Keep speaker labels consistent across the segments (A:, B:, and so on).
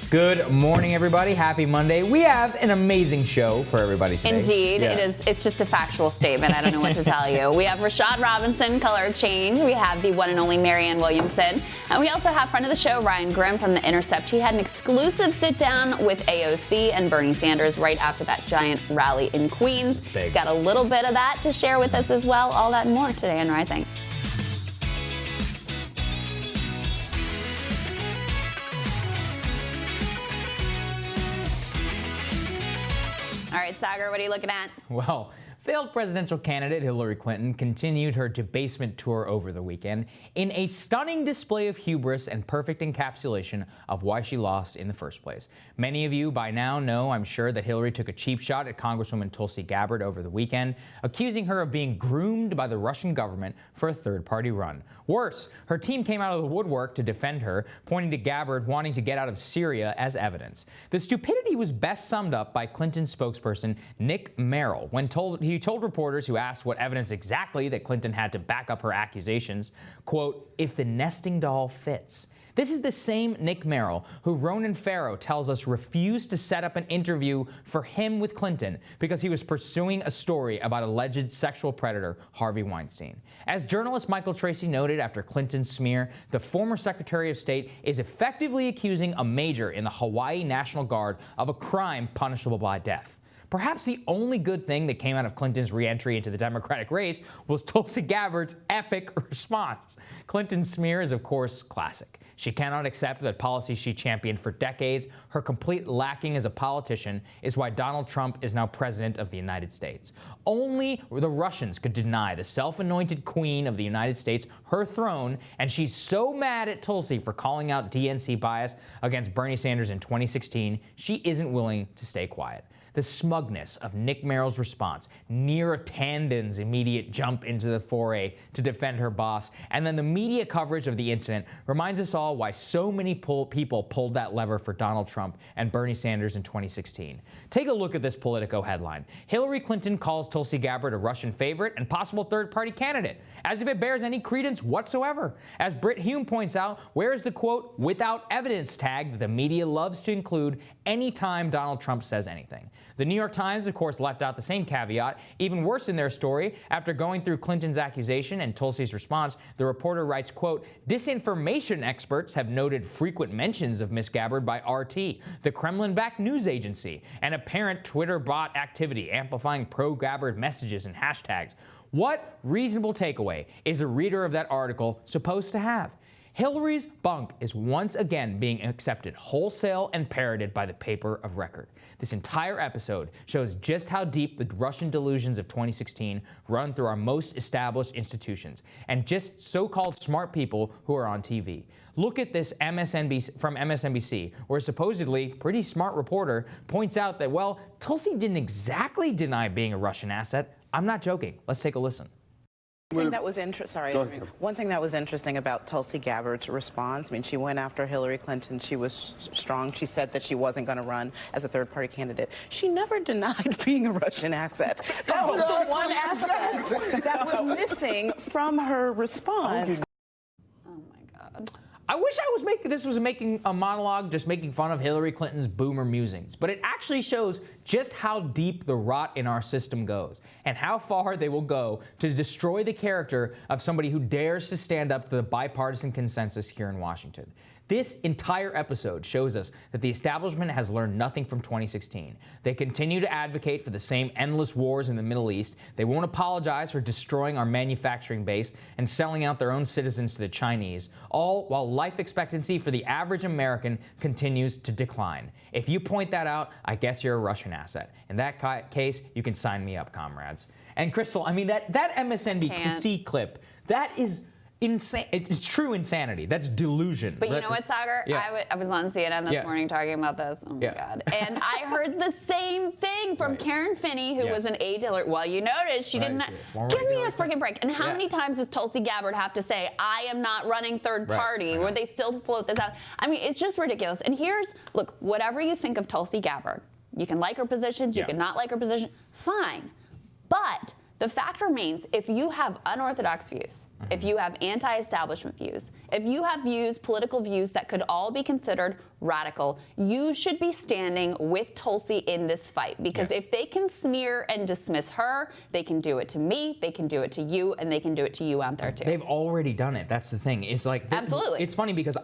A: Good morning, everybody. Happy Monday. We have an amazing show for everybody today.
B: Indeed, it is. It's just a factual statement. I don't know what to tell you. We have Rashad Robinson, Color of Change. We have the one and only Marianne Williamson. And we also have friend of the show, Ryan Grimm from The Intercept. He had an exclusive sit-down with AOC and Bernie Sanders right after that giant rally in Queens. He's got a little bit of that to share with us as well. All that and more today on Rising. All right, Saagar, what are you looking at?
A: Well, failed presidential candidate Hillary Clinton continued her debasement tour over the weekend in a stunning display of hubris and perfect encapsulation of why she lost in the first place. Many of you by now know, I'm sure, that Hillary took a cheap shot at Congresswoman Tulsi Gabbard over the weekend, accusing her of being groomed by the Russian government for a third-party run. Worse, her team came out of the woodwork to defend her, pointing to Gabbard wanting to get out of Syria as evidence. The stupidity was best summed up by Clinton's spokesperson Nick Merrill when he told reporters who asked what evidence exactly that Clinton had to back up her accusations, quote, "if the nesting doll fits." This is the same Nick Merrill who Ronan Farrow tells us refused to set up an interview for him with Clinton because he was pursuing a story about alleged sexual predator Harvey Weinstein. As journalist Michael Tracy noted after Clinton's smear, the former Secretary of State is effectively accusing a major in the Hawaii National Guard of a crime punishable by death. Perhaps the only good thing that came out of Clinton's re-entry into the Democratic race was Tulsi Gabbard's epic response. Clinton's smear is, of course, classic. She cannot accept that policies she championed for decades, her complete lacking as a politician, is why Donald Trump is now president of the United States. Only the Russians could deny the self-anointed queen of the United States her throne, and she's so mad at Tulsi for calling out DNC bias against Bernie Sanders in 2016, she isn't willing to stay quiet. The smugness of Nick Merrill's response, Neera Tanden's immediate jump into the foray to defend her boss, and then the media coverage of the incident reminds us all why so many people pulled that lever for Donald Trump and Bernie Sanders in 2016. Take a look at this Politico headline. Hillary Clinton calls Tulsi Gabbard a Russian favorite and possible third-party candidate, as if it bears any credence whatsoever. As Britt Hume points out, where is the quote, "without evidence" tag that the media loves to include anytime Donald Trump says anything? The New York Times, of course, left out the same caveat. Even worse in their story, after going through Clinton's accusation and Tulsi's response, the reporter writes, quote, "disinformation experts have noted frequent mentions of Ms. Gabbard by RT, the Kremlin-backed news agency, and apparent Twitter bot activity amplifying pro-Gabbard messages and hashtags." What reasonable takeaway is a reader of that article supposed to have? Hillary's bunk is once again being accepted wholesale and parroted by the paper of record. This entire episode shows just how deep the Russian delusions of 2016 run through our most established institutions and just so-called smart people who are on TV. Look at this from MSNBC, where a supposedly pretty smart reporter points out that, well, Tulsi didn't exactly deny being a Russian asset. I'm not joking. Let's take a listen.
C: One thing that was One thing that was interesting about Tulsi Gabbard's response, I mean, she went after Hillary Clinton. She was strong. She said that she wasn't going to run as a third-party candidate. She never denied being a Russian asset. That was the one aspect that was missing from her response.
B: Oh, my God.
A: I wish this was making a monologue just making fun of Hillary Clinton's boomer musings, but it actually shows just how deep the rot in our system goes and how far they will go to destroy the character of somebody who dares to stand up to the bipartisan consensus here in Washington. This entire episode shows us that the establishment has learned nothing from 2016. They continue to advocate for the same endless wars in the Middle East. They won't apologize for destroying our manufacturing base and selling out their own citizens to the Chinese, all while life expectancy for the average American continues to decline. If you point that out, I guess you're a Russian asset. In that case, you can sign me up, comrades. And Crystal, I mean, that MSNBC clip, that is insane. It's true insanity. That's delusion.
B: But you know what, Saagar?
A: Yeah.
B: I was on CNN this morning talking about this. Oh, my God. And I heard the same thing from Karen Finney, who was an aide to Hillary. Well, you noticed she didn't. Give me a freaking break. And how many times does Tulsi Gabbard have to say, I am not running third party, where they still float this out? I mean, it's just ridiculous. And look, whatever you think of Tulsi Gabbard, you can like her positions, you can not like her position, fine. But The fact remains, if you have unorthodox views, if you have anti-establishment views, if you have views, political views that could all be considered radical, you should be standing with Tulsi in this fight. Because if they can smear and dismiss her, they can do it to me, they can do it to you, and they can do it to you out there too.
A: They've already done it. That's the thing. It's like
B: absolutely.
A: It's funny because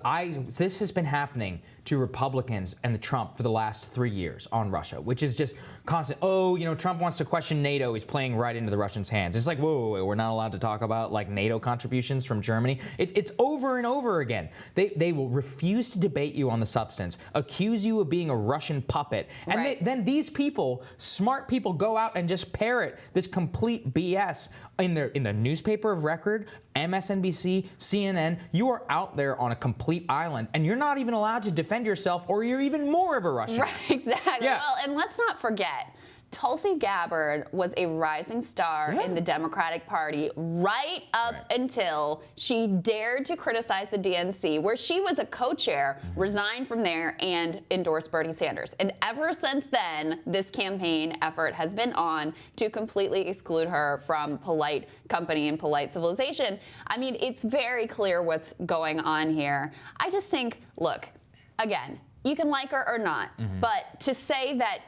A: this has been happening to Republicans and the Trump for the last 3 years on Russia, which is just constant. Oh, Trump wants to question NATO. He's playing right into the Russians' hands. It's like, whoa, we're not allowed to talk about like NATO contributions from Germany. It's over and over again. They will refuse to debate you on the substance, accuse you of being a Russian puppet, and then these people, smart people, go out and just parrot this complete BS in the newspaper of record, MSNBC, CNN. You are out there on a complete island, and you're not even allowed to defend yourself, or you're even more of a Russian.
B: Right, exactly.
A: Yeah.
B: Well, and let's not forget, Tulsi Gabbard was a rising star in the Democratic Party right up until she dared to criticize the DNC, where she was a co-chair, resigned from there, and endorsed Bernie Sanders. And ever since then, this campaign effort has been on to completely exclude her from polite company and polite civilization. I mean, it's very clear what's going on here. I just think, look, again, you can like her or not, but to say that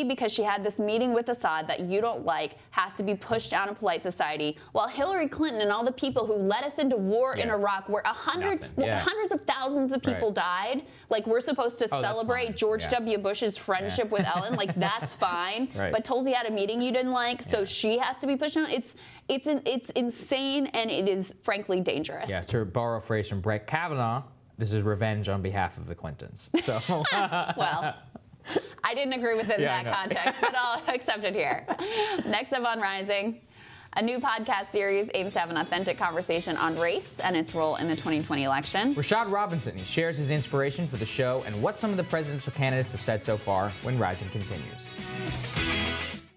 B: because she had this meeting with Assad that you don't like, has to be pushed down in polite society, while Hillary Clinton and all the people who led us into war in Iraq, where hundreds of thousands of people died, like we're supposed to celebrate George W. Bush's friendship with Ellen, like that's fine. But Tulsi had a meeting you didn't like, so she has to be pushed down. It's insane, and it is frankly dangerous.
A: Yeah, to borrow a phrase from Brett Kavanaugh, this is revenge on behalf of the Clintons. So,
B: well, I didn't agree with it in that context, but I'll accept it here. Next up on Rising, a new podcast series aims to have an authentic conversation on race and its role in the 2020 election.
A: Rashad Robinson, he shares his inspiration for the show and what some of the presidential candidates have said so far when Rising continues.